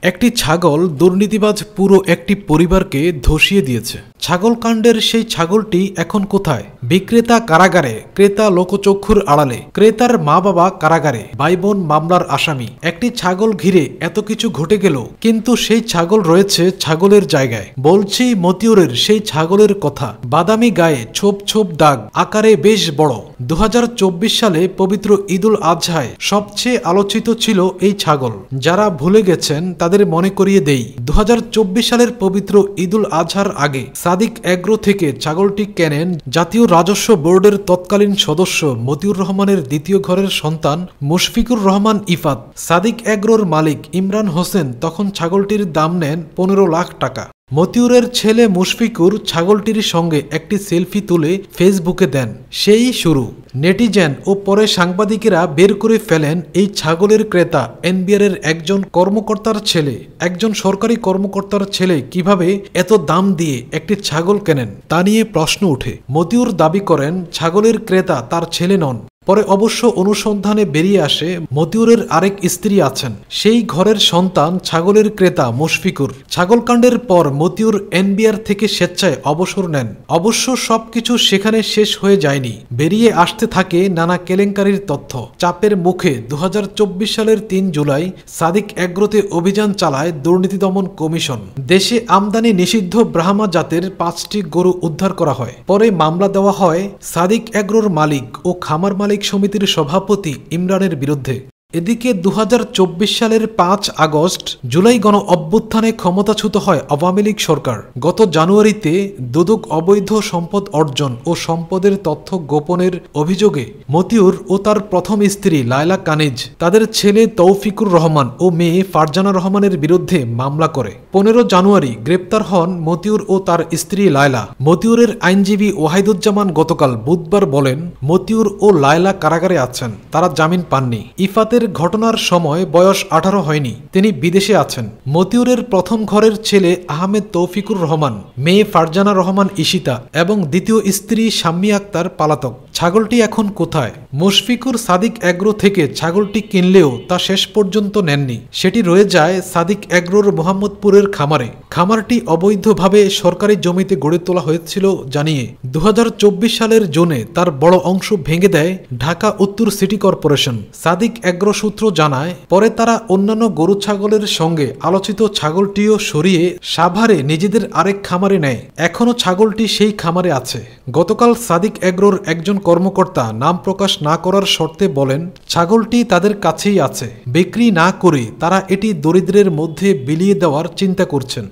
একটি ছাগল দুর্নীতিবাজ পুরো একটি পরিবারকে ধসিয়ে দিয়েছে। ছাগল কাণ্ডের সেই ছাগলটি এখন কোথায়? বিক্রেতা কারাগারে, ক্রেতা লোকচক্ষুর আড়ালে, ক্রেতার মা বাবা কারাগারে, ভাই বোন মামলার আসামি। একটি ছাগল ঘিরে এত কিছু ঘটে গেল, কিন্তু সেই ছাগল রয়েছে ছাগলের জায়গায়। বলছি মতিউরের সেই ছাগলের কথা। বাদামি গায়ে ছোপ ছোপ দাগ, আকারে বেশ বড়। 2024 সালে পবিত্র ঈদুল আজহায় সবচেয়ে আলোচিত ছিল এই ছাগল। যারা ভুলে গেছেন তাদের মনে করিয়ে দেই, 2024 সালের পবিত্র ঈদুল আজহার আগে সাদিক এগ্রো থেকে ছাগলটি কেনেন জাতীয় রাজস্ব বোর্ডের তৎকালীন সদস্য মতিউর রহমানের দ্বিতীয় ঘরের সন্তান মুশফিকুর রহমান ইফাত। সাদিক এগ্রোর মালিক ইমরান হোসেন তখন ছাগলটির দাম নেন 15 লাখ টাকা। মতিউরের ছেলে মুশফিকুর ছাগলটির সঙ্গে একটি সেলফি তুলে ফেসবুকে দেন। সেই শুরু। নেটিজেন ও পরে সাংবাদিকেরা বের করে ফেলেন এই ছাগলের ক্রেতা এনবিআরের একজন কর্মকর্তার ছেলে। একজন সরকারি কর্মকর্তার ছেলে কিভাবে এত দাম দিয়ে একটি ছাগল কেনেন তা নিয়ে প্রশ্ন ওঠে। মতিউর দাবি করেন ছাগলের ক্রেতা তার ছেলে নন। পরে অবশ্য অনুসন্ধানে বেরিয়ে আসে মতিউরের আরেক স্ত্রী আছেন, সেই ঘরের সন্তান ছাগলের ক্রেতা মুশফিকুর। ছাগলকাণ্ডের পর মতিউর এনবিআর থেকে স্বেচ্ছায় অবসর নেন। অবশ্য সবকিছু সেখানে শেষ হয়ে যায়নি। বেরিয়ে আসতে থাকে নানা কেলেঙ্কারির তথ্য। চাপের মুখে 2024 সালের 3 জুলাই সাদিক এগ্রোতে অভিযান চালায় দুর্নীতি দমন কমিশন। দেশে আমদানি নিষিদ্ধ ব্রাহ্মা জাতের 5টি গরু উদ্ধার করা হয়। পরে মামলা দেওয়া হয় সাদিক এগ্রোর মালিক ও খামার মালিক সমিতির সভাপতি ইমরানের বিরুদ্ধে। এদিকে 2024 সালের 5 আগস্ট জুলাই গণ অভ্যুত্থানে ক্ষমতাচ্যুত হয় আওয়ামী লীগ সরকার। গত জানুয়ারিতে দুদক অবৈধ সম্পদ অর্জন ও সম্পদের তথ্য গোপনের অভিযোগে মতিউর ও তার প্রথম স্ত্রী লায়লা কানিজ, তাদের ছেলে তৌফিকুর রহমান ও মেয়ে ফারজানা রহমানের বিরুদ্ধে মামলা করে। 15 জানুয়ারি গ্রেপ্তার হন মতিউর ও তার স্ত্রী লায়লা। মতিউরের আইনজীবী ওয়াহিদুজ্জামান গতকাল বুধবার বলেন, মতিউর ও লায়লা কারাগারে আছেন, তারা জামিন পাননি। ইফাতের ঘটনার সময় বয়স 18 হয়নি, তিনি বিদেশে আছেন। মতিউরের প্রথম ঘরের ছেলে আহমেদ তৌফিকুর রহমান, মেয়ে ফারজানা রহমান ঈশিতা এবং দ্বিতীয় স্ত্রী শাম্মী আক্তার পলাতক। ছাগলটি এখন কোথায়? মুশফিকুর সাদিক এগ্রো থেকে ছাগলটি কিনলেও তা শেষ পর্যন্ত নেননি। সেটি রয়ে যায় সাদিক এগ্রোর মোহাম্মদপুরের খামারে। খামারটি অবৈধভাবে সরকারি জমিতে গড়ে তোলা হয়েছিল জানিয়ে 2024 সালের জুনে তার বড় অংশ ভেঙে দেয় ঢাকা উত্তর সিটি কর্পোরেশন। সাদিক এগ্রো সূত্র জানায়, পরে তারা অন্যান্য গরু ছাগলের সঙ্গে আলোচিত ছাগলটিও সরিয়ে সাভারে নিজেদের আরেক খামারে নেয়। এখনও ছাগলটি সেই খামারে আছে। গতকাল সাদিক এগ্রোর একজন কর্মকর্তা নাম প্রকাশ না করার শর্তে বলেন, ছাগলটি তাদের কাছেই আছে, বিক্রি না করে তারা এটি দরিদ্রের মধ্যে বিলিয়ে দেওয়ার চিন্তা করছেন।